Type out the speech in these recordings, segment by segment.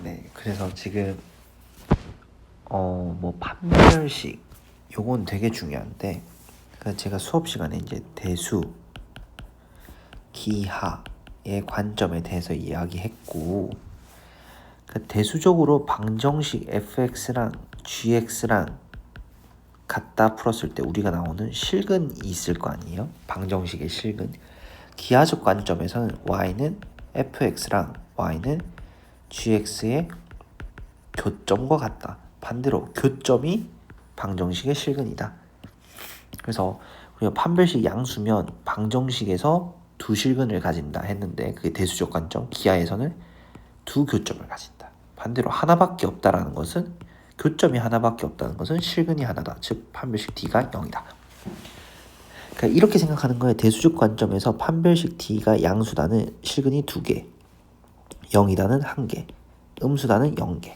네, 그래서 지금 뭐 판별식 요건 되게 중요한데, 그 제가 수업 시간에 이제 대수, 기하의 관점에 대해서 이야기했고, 그 대수적으로 방정식 fx랑 gx랑 갖다 풀었을 때 우리가 나오는 실근이 있을 거 아니에요? 방정식의 실근. 기하적 관점에서는 y는 fx랑 y는 gx의 교점과 같다. 반대로 교점이 방정식의 실근이다. 그래서 우리가 판별식 양수면 방정식에서 두 실근을 가진다 했는데, 그게 대수적 관점, 기하에서는 두 교점을 가진다. 반대로 하나밖에 없다라는 것은, 교점이 하나밖에 없다는 것은 실근이 하나다. 즉 판별식 D가 0이다. 그러니까 이렇게 생각하는 거예요. 대수적 관점에서 판별식 D가 양수다는 실근이 2개, 0이다는 1개, 음수다는 0개.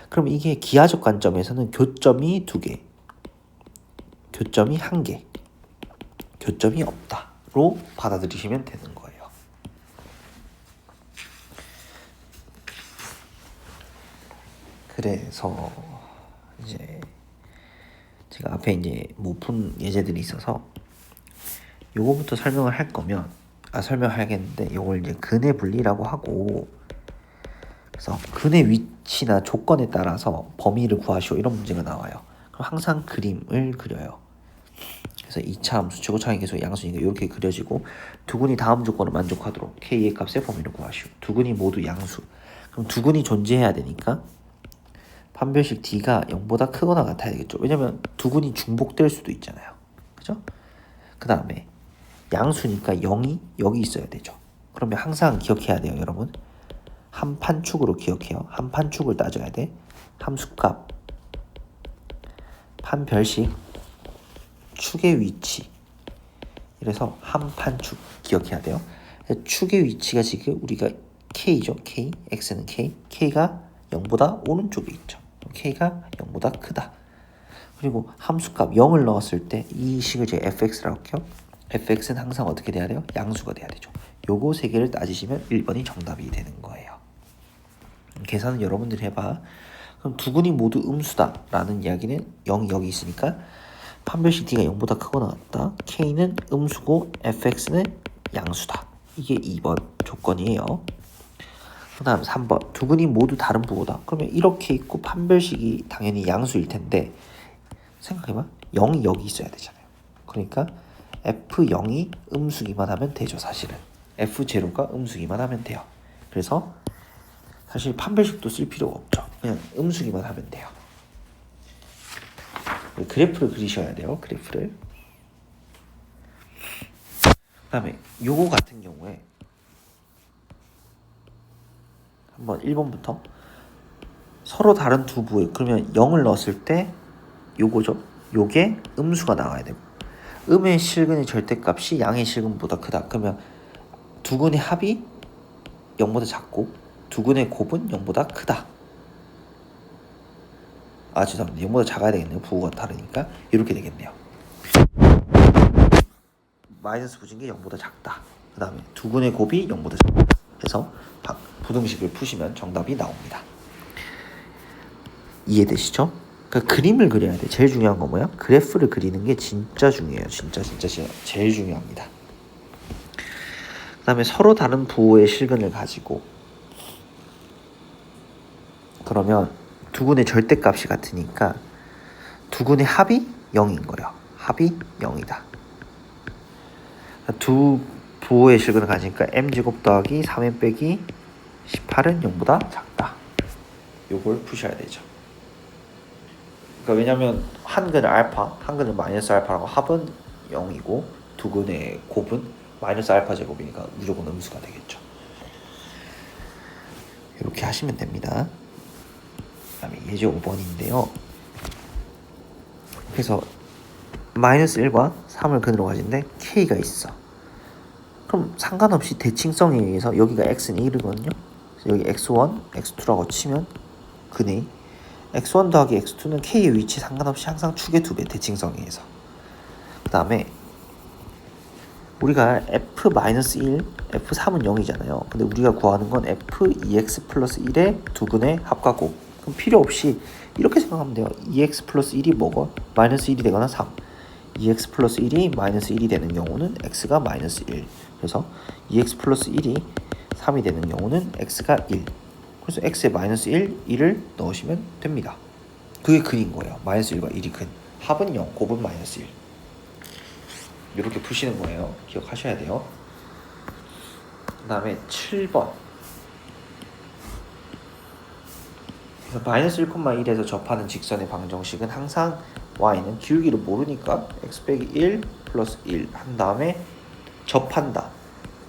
그럼 이게 기하적 관점에서는 교점이 2개, 교점이 1개, 교점이 없다로 받아들이시면 되는 거예요. 그래서 이제 제가 앞에 이제 못 푼 예제들이 있어서 요거부터 설명을 할 거면 설명하겠는데, 요걸 이제 근의 분리라고 하고, 그래서 근의 위치나 조건에 따라서 범위를 구하시오 이런 문제가 나와요. 그럼 항상 그림을 그려요. 그래서 2차 함수 최고차항의 계수의 양수니까 이렇게 그려지고, 두 근이 다음 조건을 만족하도록 k의 값의 범위를 구하시오. 두 근이 모두 양수. 그럼 두 근이 존재해야 되니까 판별식 D가 0보다 크거나 같아야 되겠죠. 왜냐면 두 근이 중복될 수도 있잖아요. 그죠? 그 다음에 양수니까 0이 여기 있어야 되죠. 그러면 항상 기억해야 돼요, 여러분. 한 판축으로 기억해요. 한 판축을 따져야 돼. 함수값, 판별식, 축의 위치. 이래서 한 판축 기억해야 돼요. 축의 위치가 지금 우리가 K죠. K, X는 K. K가 0보다 오른쪽에 있죠. K가 0보다 크다. 그리고 함수값 0을 넣었을 때 이 식을 제가 fx라고 할게요. fx는 항상 어떻게 돼야 돼요? 양수가 돼야 되죠. 요거 세 개를 따지시면 1번이 정답이 되는 거예요. 계산은 여러분들이 해봐. 그럼 두 근이 모두 음수다 라는 이야기는 0이 여기 있으니까 판별식 D가 0보다 크거나 같다. K는 음수고 fx는 양수다. 이게 2번 조건이에요. 그 다음 3번 두 근이 모두 다른 부호다. 그러면 이렇게 있고 판별식이 당연히 양수일 텐데, 생각해봐. 0이 여기 있어야 되잖아요. 그러니까 F0이 음수기만 하면 되죠. 사실은 F0가 음수기만 하면 돼요. 그래서 사실 판별식도 쓸 필요가 없죠. 그냥 음수기만 하면 돼요. 그래프를 그리셔야 돼요. 그래프를. 그 다음에 요거 같은 경우에 한번 1번부터 서로 다른 두 부에, 그러면 0을 넣었을 때 요거죠. 요게 음수가 나와야 되고, 음의 실근의 절대값이 양의 실근보다 크다. 그러면 두 근의 합이 0보다 작고 두 근의 곱은 0보다 크다. 죄송합니다. 0보다 작아야 되겠네요. 부호가 다르니까. 이렇게 되겠네요. 마이너스 붙인 게 0보다 작다. 그 다음에 두 근의 곱이 0보다 작다. 해서 부등식을 푸시면 정답이 나옵니다. 이해되시죠? 그러니까 그림을 그려야 돼. 제일 중요한 건 뭐야? 그래프를 그리는 게 진짜 중요해요. 진짜 제일 중요합니다. 그 다음에 서로 다른 부호의 실근을 가지고, 그러면 두 근의 절대값이 같으니까 두 근의 합이 0인 거예요. 합이 0이다. 두 부호의 실근을 가지니까 m제곱 더하기 3m 빼기 18은 0보다 작다. 요걸 푸셔야 되죠. 그러니까 왜냐면 한 근은 알파, 한 근은 마이너스 알파라고 합은 0이고 두 근의 곱은 마이너스 알파 제곱이니까 무조건 음수가 되겠죠. 이렇게 하시면 됩니다. 그 다음에 예제 5번인데요. 그래서 마이너스 1과 3을 근으로 가진데 K가 있어. 그럼 상관없이 대칭성에 의해서 여기가 X는 1이거든요. 여기 X1, X2라고 치면 근의 X1 더하기 X2는 K의 위치 상관없이 항상 축의 2배, 대칭성에 의해서. 그 다음에 우리가 f-1, f3은 0이잖아요. 근데 우리가 구하는 건 f2x 플러스 1의 두근의 합과곱. 그럼 필요 없이 이렇게 생각하면 돼요. 2x 플러스 1이 뭐고? 마이너스 1이 되거나 3. 2x 플러스 1이 마이너스 1이 되는 경우는 x가 마이너스 1. 그래서 2x 플러스 1이 3이 되는 경우는 x가 1. 그래서 x에 마이너스 1, 1을 넣으시면 됩니다. 그게 근인 거예요. 마이너스 1과 1이 근. 합은 0, 곱은 마이너스 1. 이렇게 푸시는 거예요. 기억하셔야 돼요. 그 다음에 7번. 그래서 마이너스 1,1에서 접하는 직선의 방정식은 항상 y는 기울기를 모르니까 x 빼기 1 플러스 1 한 다음에 접한다.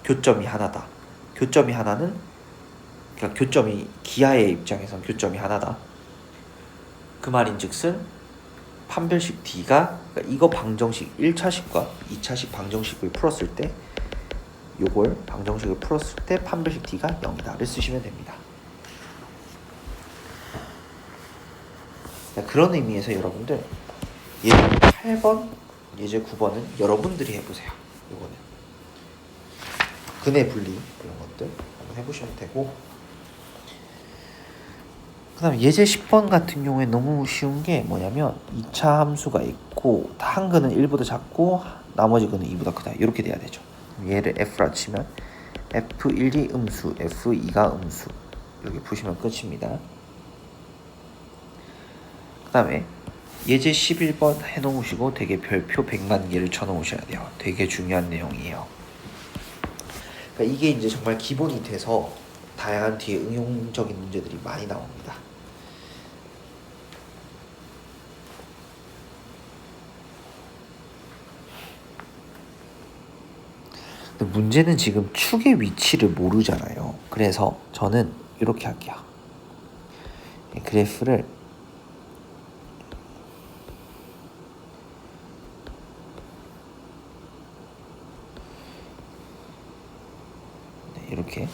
교점이 하나다. 교점이 하나는 그러니까 교점이 기하의 입장에선 교점이 하나다. 그 말인즉슨 판별식 D가 그러니까 이거 방정식 1차식과 2차식 방정식을 풀었을 때 요걸 방정식을 풀었을 때 판별식 D가 0이다를 쓰시면 됩니다. 그런 의미에서 여러분들 예제 8번, 예제 9번은 여러분들이 해보세요. 이거는 근의 분리 이런 것들 한번 해보시면 되고, 그 다음에 예제 10번 같은 경우에 너무 쉬운 게 뭐냐면 2차 함수가 있고 한 근은 1보다 작고 나머지 근은 2보다 크다 이렇게 돼야 되죠. 얘를 f라 치면 f1이 음수, f2가 음수 이렇게 푸시면 끝입니다. 그 다음에 예제 11번 해놓으시고 되게 별표 100만 개를 쳐놓으셔야 돼요. 되게 중요한 내용이에요. 그러니까 이게 이제 정말 기본이 돼서 다양한 뒤에 응용적인 문제들이 많이 나옵니다. 근데 문제는 지금 축의 위치를 모르잖아요. 그래서 저는 이렇게 할게요. 그래프를 이렇게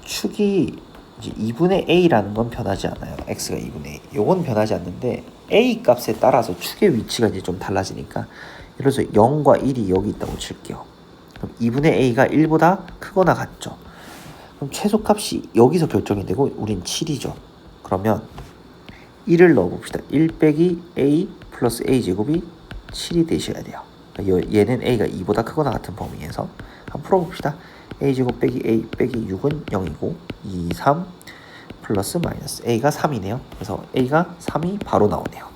축이 이제 2분의 a라는 건 변하지 않아요. x가 2분의 a. 요건 변하지 않는데 a 값에 따라서 축의 위치가 이제 좀 달라지니까 예를 들어서 0과 1이 여기 있다고 칠게요. 그럼 2분의 a가 1보다 크거나 같죠. 그럼 최소값이 여기서 결정이 되고 우린 7이죠. 그러면 1을 넣어봅시다. 1 빼기 a 플러스 a 제곱이 7이 되셔야 돼요. 그러니까 얘는 a가 2보다 크거나 같은 범위에서 한번 풀어봅시다. a제곱 빼기 a 빼기 6은 0이고 2, 3 플러스 마이너스 a가 3이네요. 그래서 a가 3이 바로 나오네요.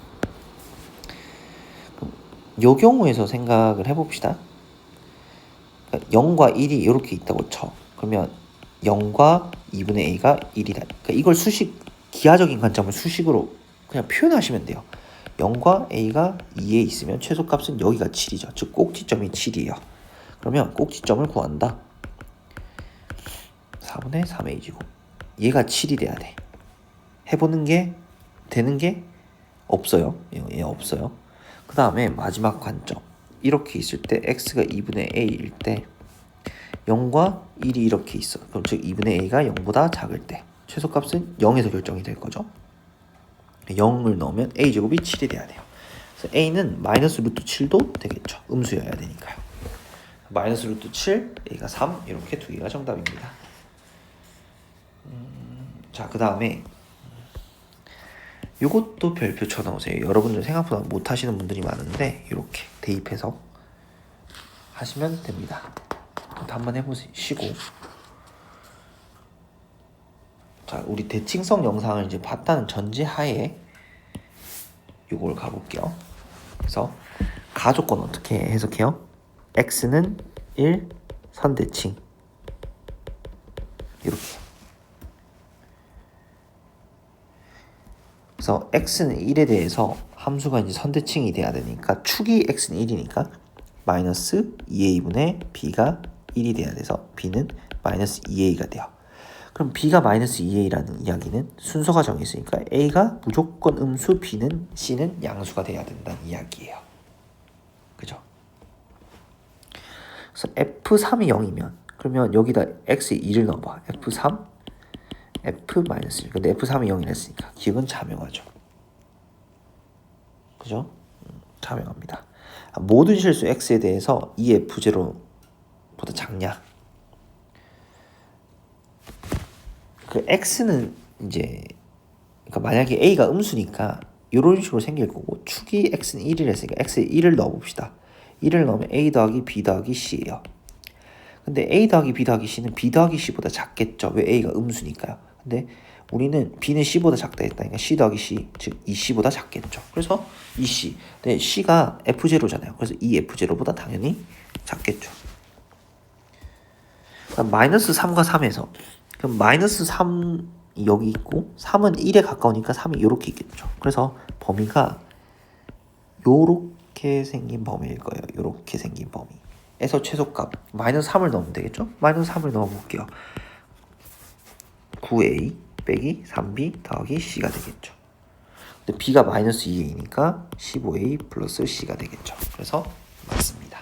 그럼 요 경우에서 생각을 해봅시다. 그러니까 0과 1이 이렇게 있다고 쳐. 그러면 0과 2분의 a가 1이다. 그러니까 이걸 수식, 기하적인 관점을 수식으로 그냥 표현하시면 돼요. 0과 a가 2에 있으면 최소값은 여기가 7이죠. 즉 꼭지점이 7이에요. 그러면 꼭지점을 구한다. 4분의 3a 제곱. 얘가 7이 돼야 돼. 해보는 게 되는 게 없어요. 얘 없어요. 그 다음에 마지막 관점. 이렇게 있을 때 x가 2분의 a일 때 0과 1이 이렇게 있어. 그럼 즉 2분의 a가 0보다 작을 때 최소값은 0에서 결정이 될 거죠. 0을 넣으면 a 제곱이 7이 돼야 돼요. 그래서 a는 마이너스 루트 7도 되겠죠. 음수여야 되니까요. 마이너스 루트 7, a가 3 이렇게 두 개가 정답입니다. 자, 그 다음에 이것도 별표 쳐넣으세요. 여러분들 생각보다 못하시는 분들이 많은데 이렇게 대입해서 하시면 됩니다. 한번 해보시고, 자, 우리 대칭성 영상을 이제 봤다는 전제하에 이걸 가볼게요. 그래서 가조건 어떻게 해석해요? x는 1 선대칭 이렇게. 그래서 x는 1에 대해서 함수가 이제 선대칭이 돼야 되니까 축이 x는 1이니까 마이너스 2a분의 b가 1이 돼야 돼서 b는 마이너스 2a가 돼요. 그럼 b가 마이너스 2a라는 이야기는 순서가 정해있으니까 a가 무조건 음수, b는 c는 양수가 돼야 된다는 이야기예요. 그죠? 그래서 f3이 0이면 그러면 여기다 x에 2를 넣어봐. f3 f-1. 근데 f3이 0이라 했으니까 기억은 자명하죠. 그죠? 자명합니다. 모든 실수 x에 대해서 2f0 보다 작냐? 그 x는 이제 그러니까 만약에 a가 음수니까 이런 식으로 생길 거고 축이 x는 1을 했으니까 x에 1을 넣어봅시다. 1을 넣으면 a 더하기 b 더하기 c예요. 근데 a 더하기 b 더하기 c는 b 더하기 c보다 작겠죠. 왜 a가 음수니까요. 근데 우리는 b는 c보다 작다 했다니까 c 더하기 c 즉 2c보다 작겠죠. 그래서 2c. 근데 c가 f0잖아요. 그래서 2f0보다 당연히 작겠죠. 그럼 마이너스 3과 3에서 그럼 마이너스 3이 여기 있고 3은 1에 가까우니까 3이 이렇게 있겠죠. 그래서 범위가 요렇게 생긴 범위일 거예요. 요렇게 생긴 범위에서 최소값 마이너스 3을 넣으면 되겠죠. 마이너스 3을 넣어볼게요. 9a 빼기 3b 더하기 c가 되겠죠. 근데 b가 마이너스 2a니까 15a 플러스 c가 되겠죠. 그래서 맞습니다.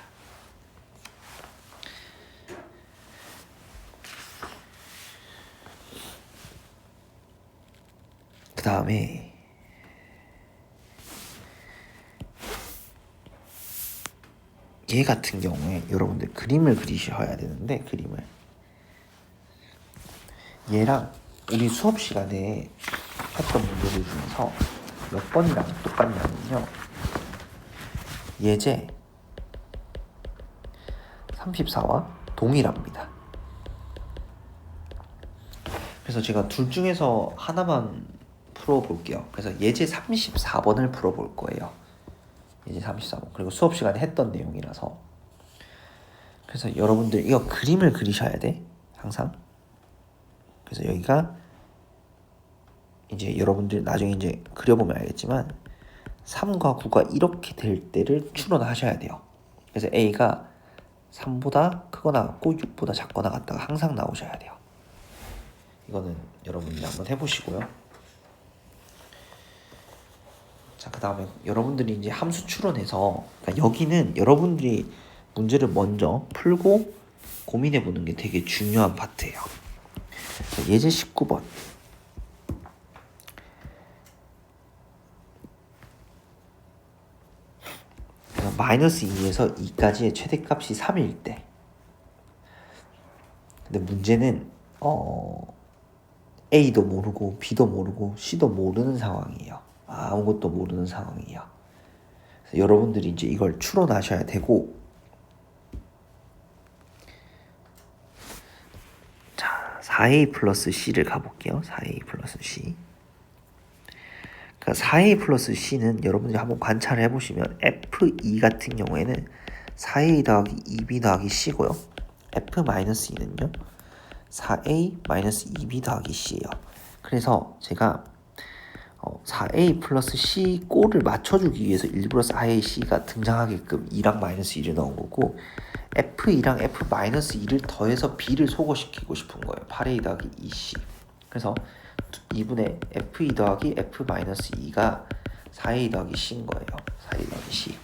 그 다음에 얘 같은 경우에 여러분들 그림을 그리셔야 되는데 그림을 얘랑 우리 수업 시간에 했던 문제들 중에서 몇 번이랑 똑같냐면요. 예제 34와 동일합니다. 그래서 제가 둘 중에서 하나만 풀어볼게요. 그래서 예제 34번을 풀어볼 거예요. 예제 34번. 그리고 수업 시간에 했던 내용이라서. 그래서 여러분들 이거 그림을 그리셔야 돼. 항상. 그래서 여기가 이제 여러분들 나중에 이제 그려보면 알겠지만 3과 9가 이렇게 될 때를 추론하셔야 돼요. 그래서 A가 3보다 크거나 같고 6보다 작거나 같다가 항상 나오셔야 돼요. 이거는 여러분들이 한번 해보시고요. 자, 그 다음에 여러분들이 이제 함수 추론해서 그러니까 여기는 여러분들이 문제를 먼저 풀고 고민해보는 게 되게 중요한 파트예요. 예제 19번 마이너스 2에서 2까지의 최대값이 3일 때 근데 문제는 A도 모르고 B도 모르고 C도 모르는 상황이에요. 아무것도 모르는 상황이에요. 그래서 여러분들이 이제 이걸 추론하셔야 되고 자 4A 플러스 C를 가볼게요. 4A 플러스 C 그러니까 4A 플러스 C는 여러분들이 한번 관찰을 해보시면 F2 같은 경우에는 4A 더하기 2B 더하기 C고요. F-2는요 4A 마이너스 2B 더하기 C예요. 그래서 제가 4A 플러스 C 꼴을 맞춰주기 위해서 일부러 4A C가 등장하게끔 2랑 마이너스 2를 넣은 거고 F2랑 F 마이너스 2를 더해서 B를 소거시키고 싶은 거예요. 8A 더하기 2C 그래서 2분의 F2 더하기 F 마이너스 2가 4A 더하기 C인 거예요. 4A 더하기 C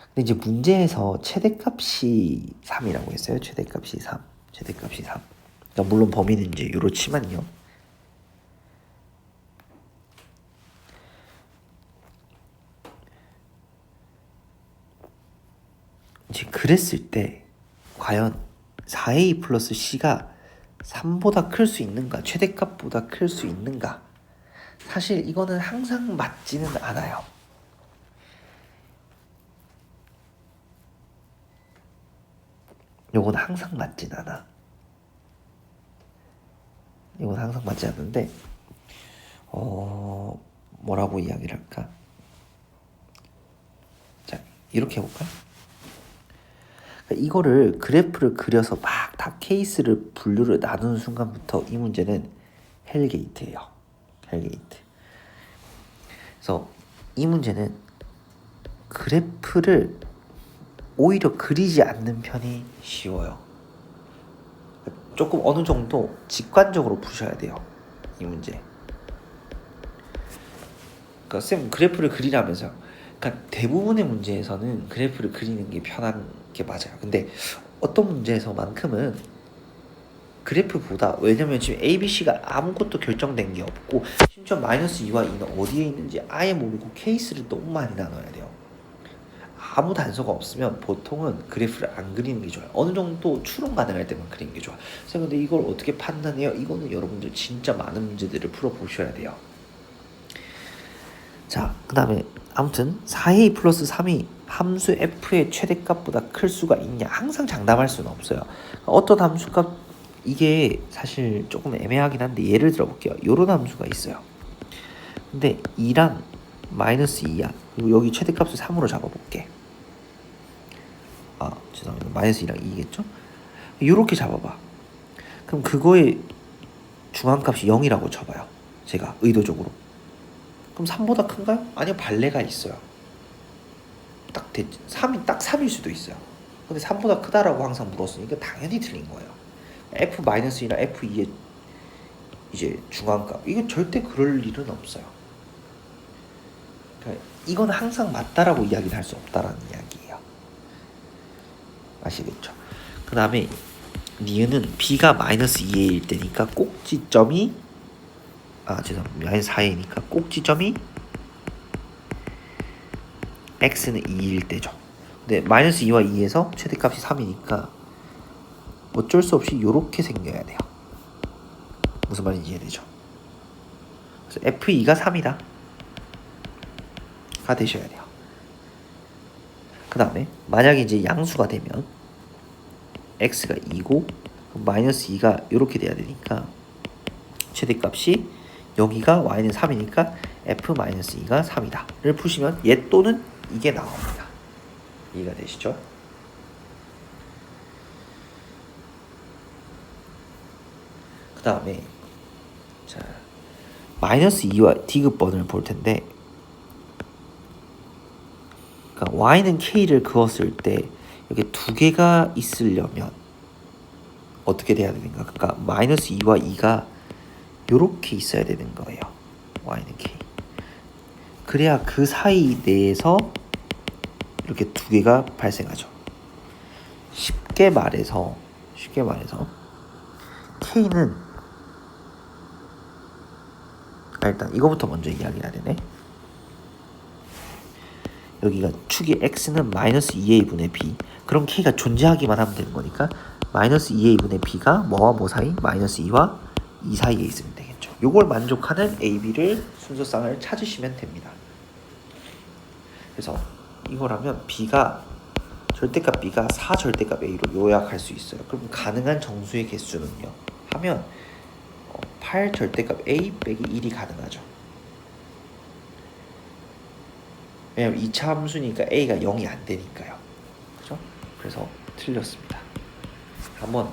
근데 이제 문제에서 최대값이 3이라고 했어요. 최대값이 3 그러니까 물론 범위는 이제 이렇지만요. 이제 그랬을 때 과연 4A 플러스 C가 3보다 클 수 있는가? 최대값보다 클 수 있는가? 사실 이거는 항상 맞지는 않아요. 요건 항상 맞진 않아. 이건 항상 맞지 않는데 뭐라고 이야기를 할까? 자, 이렇게 해볼까요? 그러니까 이거를 그래프를 그려서 막 다 케이스를 분류를 나누는 순간부터 이 문제는 헬게이트예요. 헬게이트. 그래서 이 문제는 그래프를 오히려 그리지 않는 편이 쉬워요. 조금 어느 정도 직관적으로 푸셔야 돼요. 이 문제. 그러니까 쌤 그래프를 그리라면서. 그러니까 대부분의 문제에서는 그래프를 그리는 게 편한 게 맞아요. 근데 어떤 문제에서만큼은 그래프보다 왜냐면 지금 A, B, C가 아무것도 결정된 게 없고 심지어 마이너스 2와 2는 어디에 있는지 아예 모르고 케이스를 너무 많이 나눠야 돼요. 아무 단서가 없으면 보통은 그래프를 안 그리는 게 좋아요. 어느 정도 추론 가능할 때만 그리는 게 좋아요. 그래서 근데 이걸 어떻게 판단해요? 이거는 여러분들 진짜 많은 문제들을 풀어보셔야 돼요. 자, 그 다음에 아무튼 4a 플러스 3이 함수 f의 최대값보다 클 수가 있냐? 항상 장담할 수는 없어요. 어떤 함수값, 이게 사실 조금 애매하긴 한데 예를 들어 볼게요. 요런 함수가 있어요. 근데 2랑 마이너스 2야. 그리고 여기 최대값을 3으로 잡아볼게. 죄송합니다. 마이너스 2랑 2겠죠? 요렇게 잡아봐. 그럼 그거의 중앙값이 0이라고 쳐봐요. 제가 의도적으로. 그럼 3보다 큰가요? 아니요, 발레가 있어요. 3이 딱 3일 수도 있어요. 근데 3보다 크다라고 항상 물었으니까 당연히 틀린 거예요. F-2나 F2의 이제 중앙값, 이건 절대 그럴 일은 없어요. 그러니까 이건 항상 맞다라고 이야기를 할 수 없다라는 이야기예요. 아시겠죠? 그 다음에 니은은 b가 마이너스 2a일 때니까 꼭지점이 죄송합니다. 마이너스 4a니까 꼭지점이 x는 2일 때죠. 근데 마이너스 2와 2에서 최대값이 3이니까 어쩔 수 없이 이렇게 생겨야 돼요. 무슨 말인지 이해되죠? 그래서 f2가 3이다 가 되셔야 돼요. 그 다음에 만약에 이제 양수가 되면 x가 2고 마이너스 2가 이렇게 돼야 되니까 최대값이 여기가 y는 3이니까 f-2가 3이다 를 푸시면 얘 또는 이게 나옵니다. 이해가 되시죠? 그 다음에 자 마이너스 2와 디귿번을 볼 텐데, 그러니까 y는 k를 그었을 때 여기 두 개가 있으려면 어떻게 돼야 되는가? 그러니까 마이너스 2와 2가 요렇게 있어야 되는 거예요. y는 k. 그래야 그 사이 내에서 이렇게 두 개가 발생하죠. 쉽게 말해서 k는 일단 이거부터 먼저 이야기해야 되네. 여기가 축이 x는 마이너스 2a분의 b. 그럼 k가 존재하기만 하면 되는 거니까 마이너스 2a분의 b가 뭐와 뭐 사이? 마이너스 2와 2 사이에 있으면 되겠죠. 요걸 만족하는 a, b를 순서쌍을 찾으시면 됩니다. 그래서 이걸 하면 b가 절대값 b가 4 절대값 a로 요약할 수 있어요. 그럼 가능한 정수의 개수는요? 하면 8 절대값 a 빼기 1이 가능하죠. 왜냐면 2차 함수니까 a가 0이 안 되니까요. 그죠? 그래서 틀렸습니다. 한번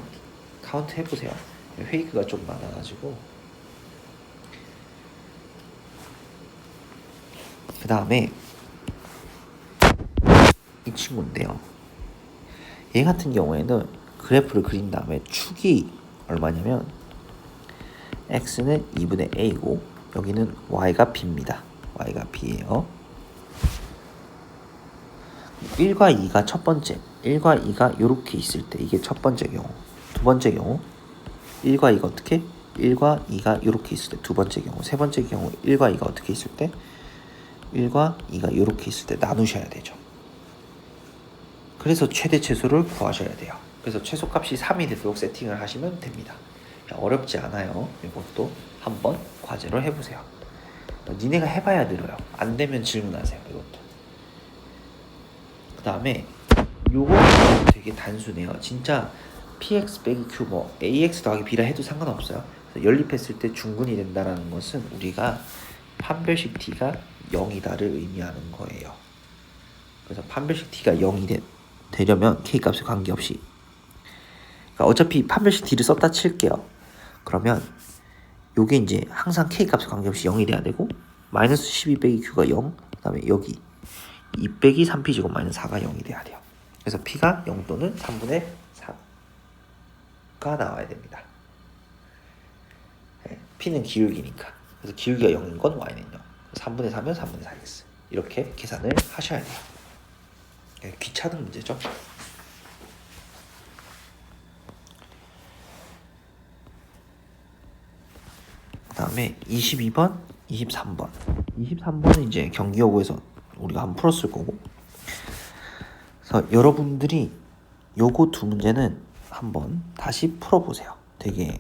카운트 해보세요. 페이크가 좀 많아가지고. 그 다음에 이 친구인데요. 얘 같은 경우에는 그래프를 그린 다음에 축이 얼마냐면 x는 2분의 a고 여기는 y가 b입니다. y가 b예요. 1과 2가 첫 번째, 1과 2가 이렇게 있을 때 이게 첫 번째 경우, 두 번째 경우 1과 2가 어떻게? 1과 2가 이렇게 있을 때 두 번째 경우, 세 번째 경우 1과 2가 어떻게 있을 때? 1과 2가 이렇게 있을 때 나누셔야 되죠. 그래서 최대 최소를 구하셔야 돼요. 그래서 최소값이 3이 되도록 세팅을 하시면 됩니다. 어렵지 않아요. 이것도 한번 과제로 해보세요. 니네가 해봐야 늘어요. 안 되면 질문하세요. 이것도. 그 다음에 요거 되게 단순해요. 진짜 px 빼기 q 뭐 ax 더하기 b라 해도 상관없어요. 연립했을 때 중근이 된다는 것은 우리가 판별식 t가 0이다를 의미하는 거예요. 그래서 판별식 t가 0이 되려면 k값에 관계없이, 그러니까 어차피 판별식 t를 썼다 칠게요. 그러면 요게 이제 항상 k값에 관계없이 0이 돼야 되고 마이너스 12 빼기 q가 0, 그 다음에 여기 2 빼기 3p 제곱 마이너스 4가 0이 돼야 돼요. 그래서 p가 0 또는 3분의 4가 나와야 됩니다. 네, p는 기울기니까. 그래서 기울기가 0인 건 y는 0. 3분의 4면 3분의 4x. 이렇게 계산을 하셔야 돼요. 네, 귀찮은 문제죠. 그 다음에 22번, 23번. 23번은 이제 경기여고에서 우리가 한번 풀었을 거고, 그래서 여러분들이 요거 두 문제는 한번 다시 풀어보세요. 되게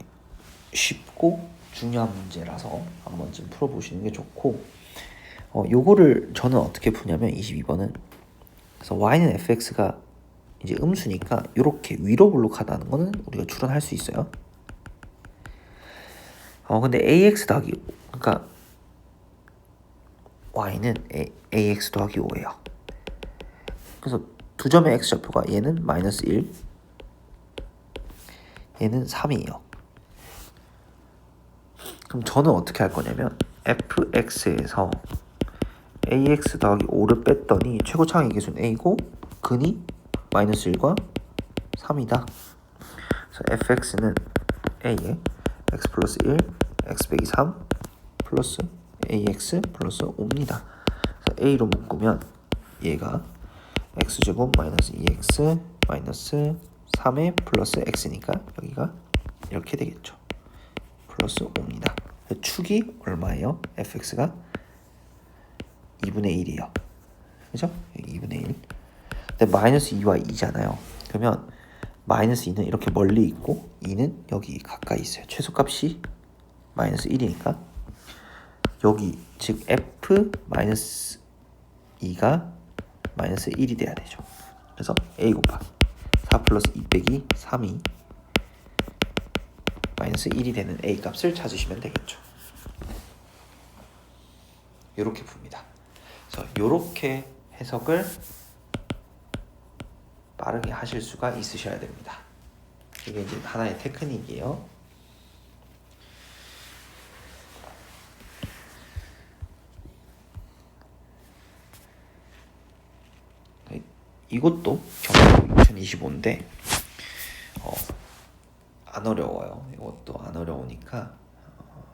쉽고 중요한 문제라서 한 번쯤 풀어보시는 게 좋고, 요거를 저는 어떻게 푸냐면 22번은 그래서 y는 fx가 이제 음수니까 이렇게 위로 볼록하다는 거는 우리가 추론할 수 있어요. 근데 ax 더하기 그러니까 y는 ax 더하기 5예요. 그래서 두 점의 x 좌표가 얘는 마이너스 1, 얘는 3이에요. 그럼 저는 어떻게 할 거냐면 fx에서 ax 더하기 5를 뺐더니 최고차항의 계수는 a고 근이 마이너스 1과 3이다. 그래서 fx는 a에 x 플러스 1, x 빼기 3 플러스 ax 플러스 5입니다. 그래서 a로 묶으면 얘가 x제곱 마이너스 2x 마이너스 3의 플러스 x니까 여기가 이렇게 되겠죠. 플러스 5입니다. 축이 얼마예요? fx가 2분의 1이에요. 그죠? 2분의 1. 근데 마이너스 2와 2잖아요. 그러면 마이너스 2는 이렇게 멀리 있고 2는 여기 가까이 있어요. 최소값이 마이너스 1이니까 여기 즉 f 마이너스 2가 마이너스 1이 돼야 되죠. 그래서 a 곱하기 4 플러스 2 빼기 3이 마이너스 1이 되는 a 값을 찾으시면 되겠죠. 이렇게 풉니다. 그래서 이렇게 해석을 빠르게 하실 수가 있으셔야 됩니다. 이게 이제 하나의 테크닉이에요. 이것도 경고 2025인데 안 어려워요. 이것도 안 어려우니까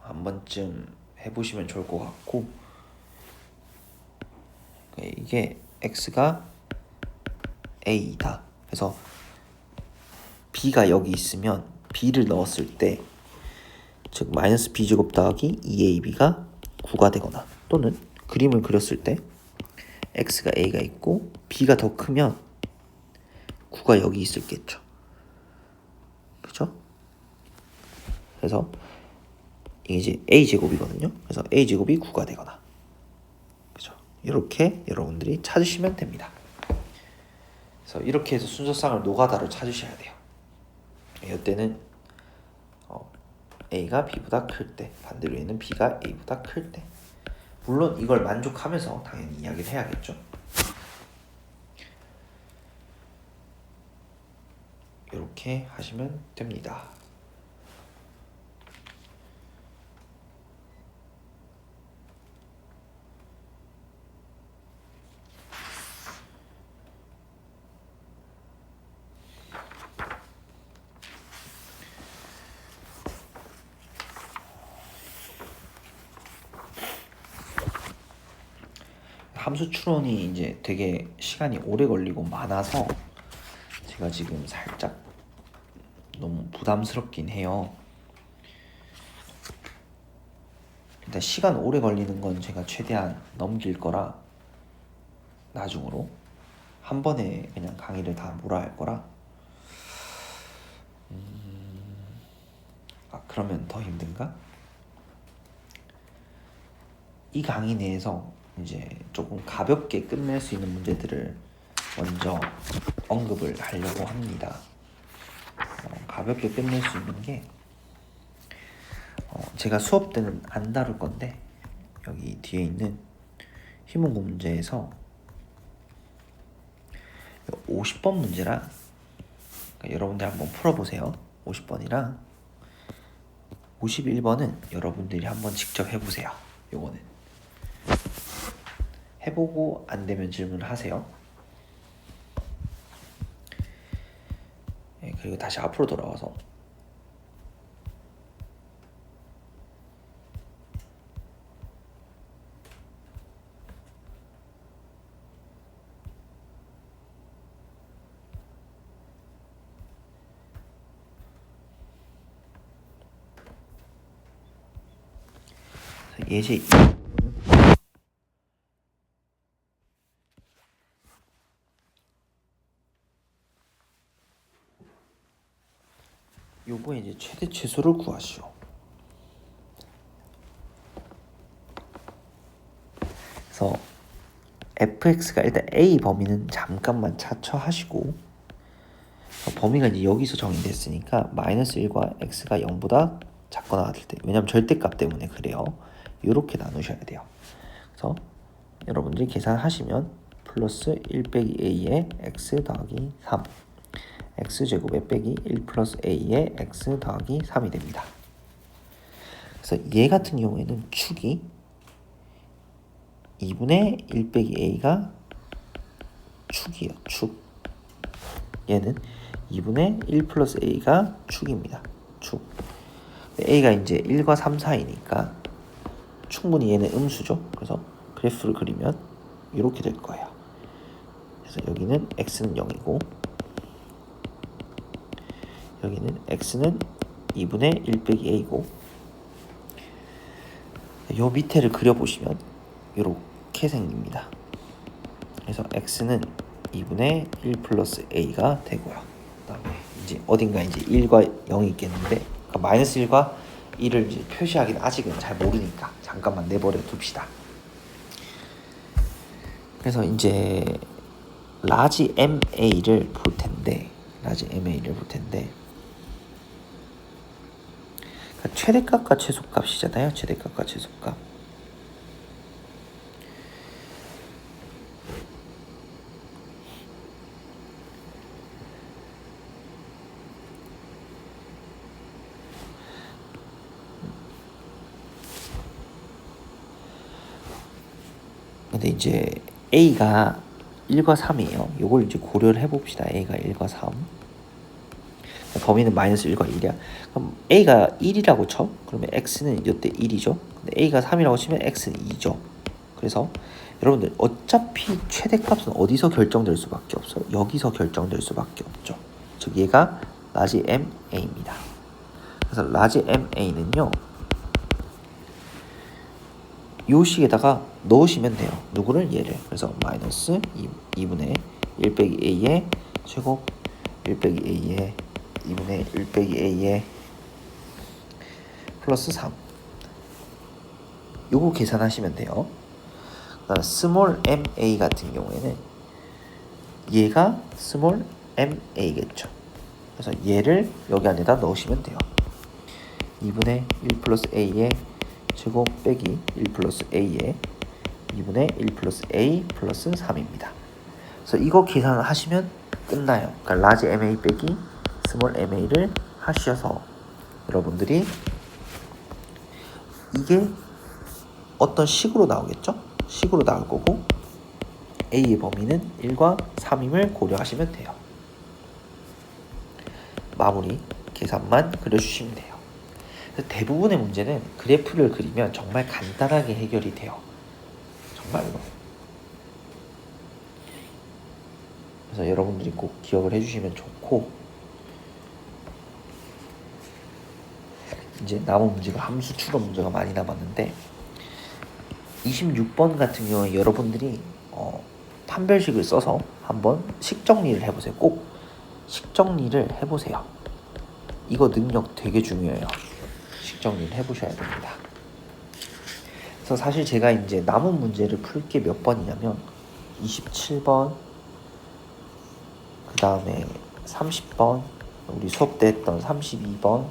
한 번쯤 해보시면 좋을 것 같고, 이게 x가 a이다. 그래서 b가 여기 있으면 b를 넣었을 때 즉 마이너스 b제곱 더하기 2ab가 9가 되거나, 또는 그림을 그렸을 때 x가 a가 있고 b가 더 크면 9가 여기 있을겠죠. 그죠? 그래서 이게 이제 a제곱이거든요. 그래서 a제곱이 9가 되거나, 그죠? 이렇게 여러분들이 찾으시면 됩니다. 그래서 이렇게 해서 순서상을 노가다로 찾으셔야 돼요. 이때는 a가 b보다 클 때, 반대로 얘는 b가 a보다 클 때. 물론 이걸 만족하면서 당연히 이야기를 해야겠죠. 이렇게 하시면 됩니다. 함수 추론이 이제 되게 시간이 오래 걸리고 많아서 제가 지금 살짝 너무 부담스럽긴 해요. 일단 시간 오래 걸리는 건 제가 최대한 넘길 거라, 나중으로 한 번에 그냥 강의를 다 몰아야 할 거라. 그러면 더 힘든가? 이 강의 내에서 이제 조금 가볍게 끝낼 수 있는 문제들을 먼저 언급을 하려고 합니다. 가볍게 끝낼 수 있는 게 제가 수업 때는 안 다룰 건데, 여기 뒤에 있는 희문고 문제에서 50번 문제랑, 그러니까 여러분들 한번 풀어보세요. 50번이랑 51번은 여러분들이 한번 직접 해보세요. 요거는 해보고 안 되면 질문을 하세요. 그리고 다시 앞으로 돌아와서 예제 이제 최대 최소를 구하시오. 그래서 fx가 일단 a 범위는 잠깐만 차처하시고, 범위가 이제 여기서 정의됐으니까 -1과 x가 0보다 작거나 같을 때, 왜냐면 절대값 때문에 그래요. 이렇게 나누셔야 돼요. 그래서 여러분들이 계산하시면 플러스 1 빼기 a의 x 더하기 3, x제곱에 빼기 1 플러스 a의 x 더하기 3이 됩니다. 그래서 얘 같은 경우에는 축이 2분의 1 빼기 a가 축이에요. 축. 얘는 2분의 1 플러스 a가 축입니다. 축. a가 이제 1과 3 사이니까 충분히 얘는 음수죠. 그래서 그래프를 그리면 이렇게 될 거예요. 그래서 여기는 x는 0이고 여기는 x는 2분의 1 빼기 a고, 요 밑에를 그려보시면 이렇게 생깁니다. 그래서 x는 2분의 1 플러스 a가 되고요. 그다음에 이제 어딘가 이제 1과 0이 있겠는데, 그러니까 마이너스 1과 1을 이제 표시하기는 아직은 잘 모르니까 잠깐만 내버려 둡시다. 그래서 이제 라지 MA를 볼 텐데, 그러니까 최대값과 최소값이잖아요. 최대값과 최소값. 근데 이제 A가 1과 3이에요. 요걸 이제 고려를 해봅시다. A가 1과 3. 범위는 -1과 1이야. 그럼 A가 1이라고 쳐. 그러면 X는 이때 1이죠. 근데 A가 3이라고 치면 X는 2죠. 그래서 여러분들 어차피 최대값은 어디서 결정될 수밖에 없어요. 여기서 결정될 수밖에 없죠. 즉 얘가 라지 MA입니다. 그래서 라지 MA는요, 요 식에다가 넣으시면 돼요. 누구를? 얘를. 그래서 마이너스 2분의 1 빼기 a의 제곱 1 빼기 a의 2분의 1 빼기 a의 플러스 3. 요거 계산하시면 돼요. 그다음에 스몰 ma 같은 경우에는 얘가 스몰 ma겠죠. 그래서 얘를 여기 안에다 넣으시면 돼요. 2분의 1 플러스 a의 제곱 빼기 1 플러스 a의 2분의 1 플러스 a 플러스 3입니다. 그래서 이거 계산을 하시면 끝나요. 그러니까 라지 ma 빼기 스몰 ma를 하셔서 여러분들이 이게 어떤 식으로 나오겠죠? 식으로 나올 거고, a의 범위는 1과 3임을 고려하시면 돼요. 마무리 계산만 그려주시면 돼요. 대부분의 문제는 그래프를 그리면 정말 간단하게 해결이 돼요. 정말로. 그래서 여러분들이 꼭 기억을 해주시면 좋고, 이제 남은 문제가 함수 추론 문제가 많이 남았는데, 26번 같은 경우에 여러분들이 판별식을 써서 한번 식정리를 해보세요. 꼭 식정리를 해보세요. 이거 능력 되게 중요해요. 식정리를 해보셔야 됩니다. 그래서 사실 제가 이제 남은 문제를 풀 게 몇 번이냐면 27번, 그 다음에 30번, 우리 수업 때 했던 32번,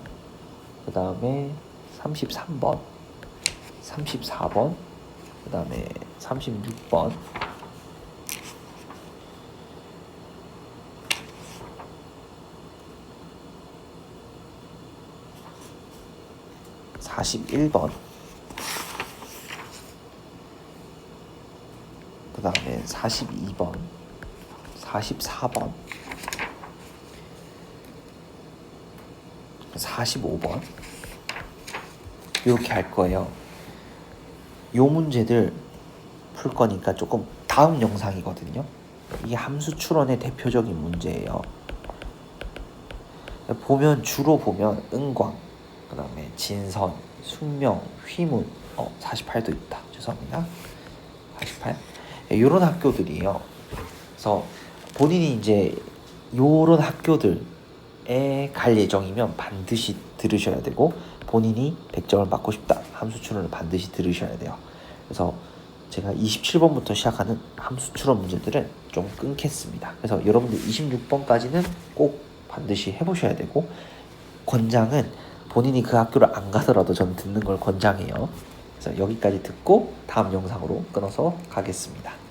그 다음에 33번, 34번, 그 다음에 36번, (41번) 그 다음에 42번, 44번, 45번 이렇게 할 거예요. 요 문제들 풀 거니까 조금 다음 영상이거든요. 이게 함수 추론의 대표적인 문제예요. 주로 보면 은광, 그 다음에 진선, 숙명, 휘문, 48도 있다. 죄송합니다. 48. 요런 학교들이에요. 그래서 본인이 이제 요런 학교들에 갈 예정이면 반드시 들으셔야 되고 본인이 100점을 맞고 싶다 함수 추론을 반드시 들으셔야 돼요. 그래서 제가 27번부터 시작하는 함수 추론 문제들은 좀 끊겠습니다. 그래서 여러분들 26번까지는 꼭 반드시 해보셔야 되고 권장은 본인이 그 학교를 안 가더라도 저는 듣는 걸 권장해요. 그래서 여기까지 듣고 다음 영상으로 끊어서 가겠습니다.